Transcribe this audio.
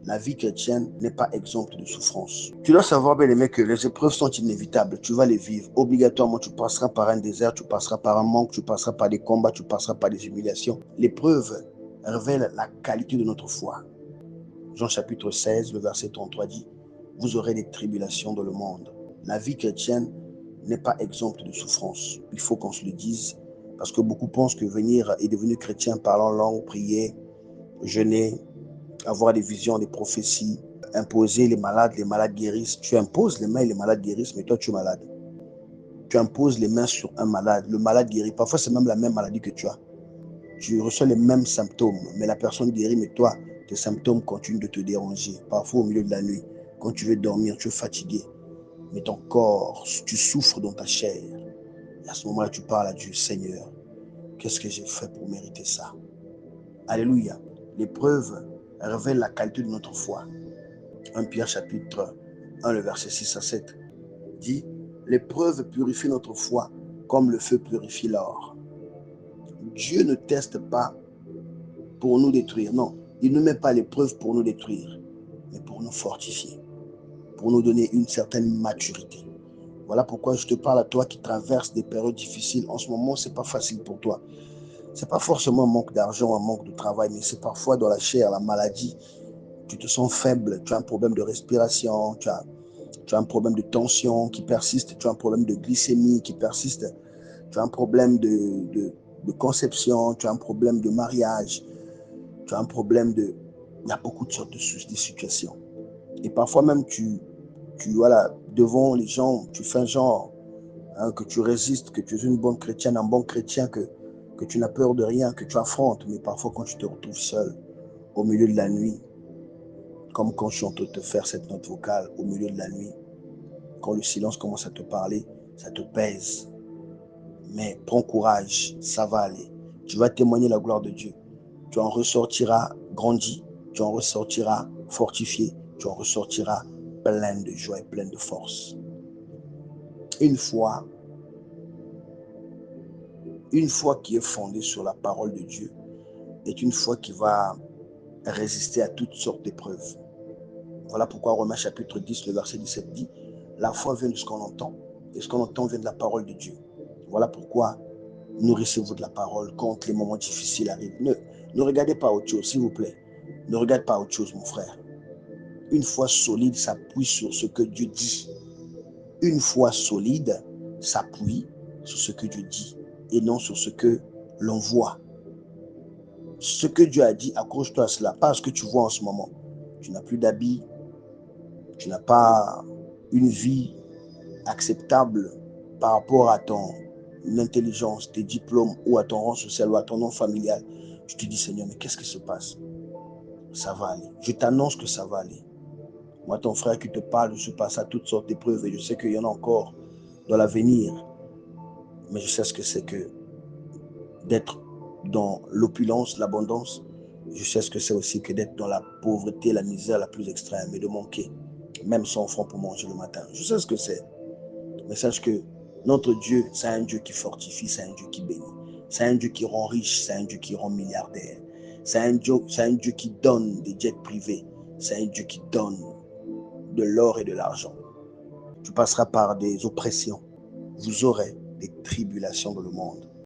La vie chrétienne n'est pas exempte de souffrance. Tu dois savoir, bien aimé, que les épreuves sont inévitables. Tu vas les vivre. Obligatoirement, tu passeras par un désert, tu passeras par un manque, tu passeras par des combats, tu passeras par des humiliations. L'épreuve révèle la qualité de notre foi. Jean chapitre 16, le verset 33 dit « Vous aurez des tribulations dans le monde. » La vie chrétienne n'est pas exempte de souffrance. Il faut qu'on se le dise, parce que beaucoup pensent que venir et devenir chrétien, parlant langue, prier, jeûner, avoir des visions, des prophéties, imposer les malades guérissent. Tu imposes les mains et les malades guérissent, mais toi tu es malade. Tu imposes les mains sur un malade, le malade guérit. Parfois c'est même la même maladie que tu as. Tu reçois les mêmes symptômes, mais la personne guérit, mais toi, tes symptômes continuent de te déranger. Parfois au milieu de la nuit, quand tu veux dormir, tu es fatigué, mais ton corps, tu souffres dans ta chair. Et à ce moment-là, tu parles à Dieu, Seigneur, qu'est-ce que j'ai fait pour mériter ça? Alléluia. L'épreuve révèle la qualité de notre foi. 1 Pierre chapitre 1, le verset 6 à 7 dit « L'épreuve purifie notre foi comme le feu purifie l'or. » Dieu ne teste pas pour nous détruire. Non, il ne met pas l'épreuve pour nous détruire, mais pour nous fortifier, pour nous donner une certaine maturité. Voilà pourquoi je te parle à toi qui traverse des périodes difficiles. En ce moment, ce n'est pas facile pour toi. Ce n'est pas forcément un manque d'argent, un manque de travail, mais c'est parfois dans la chair, la maladie. Tu te sens faible, tu as un problème de respiration, tu as un problème de tension qui persiste, tu as un problème de glycémie qui persiste, tu as un problème de conception, tu as un problème de mariage, tu as un problème de... Il y a beaucoup de sortes de situations. Et parfois même, voilà, devant les gens, tu fais un genre, hein, que tu résistes, que tu es une bonne chrétienne, un bon chrétien, que tu n'as peur de rien, que tu affrontes. Mais parfois, quand tu te retrouves seul, au milieu de la nuit, comme quand je suis en train de te faire cette note vocale, au milieu de la nuit, quand le silence commence à te parler, ça te pèse. Mais prends courage, ça va aller. Tu vas témoigner la gloire de Dieu. Tu en ressortiras grandi, tu en ressortiras fortifié, tu en ressortiras plein de joie et plein de force. Une foi qui est fondée sur la parole de Dieu est une foi qui va résister à toutes sortes d'épreuves. Voilà pourquoi Romains chapitre 10, le verset 17 dit « La foi vient de ce qu'on entend, et ce qu'on entend vient de la parole de Dieu. » Voilà pourquoi nourrissez-vous de la parole quand les moments difficiles arrivent. Ne regardez pas autre chose, s'il vous plaît. Ne regarde pas autre chose, mon frère. Une foi solide s'appuie sur ce que Dieu dit. Une foi solide s'appuie sur ce que Dieu dit et non sur ce que l'on voit. Ce que Dieu a dit, accroche-toi à cela, pas à ce que tu vois en ce moment. Tu n'as plus d'habits, tu n'as pas une vie acceptable par rapport à ton intelligence, tes diplômes ou à ton rang social ou à ton nom familial. Tu te dis, Seigneur, mais qu'est-ce qui se passe? Ça va aller. Je t'annonce que ça va aller. Moi, ton frère qui te parle, je suis passé à toutes sortes d'épreuves et je sais qu'il y en a encore dans l'avenir. Mais je sais ce que c'est que d'être dans l'opulence, l'abondance. Je sais ce que c'est aussi que d'être dans la pauvreté, la misère la plus extrême et de manquer même 100 francs pour manger le matin. Je sais ce que c'est. Mais sache que notre Dieu, c'est un Dieu qui fortifie, c'est un Dieu qui bénit. C'est un Dieu qui rend riche, c'est un Dieu qui rend milliardaire. C'est un Dieu qui donne des jets privés. C'est un Dieu qui donne de l'or et de l'argent. Tu passeras par des oppressions. Vous aurez des tribulations dans le monde.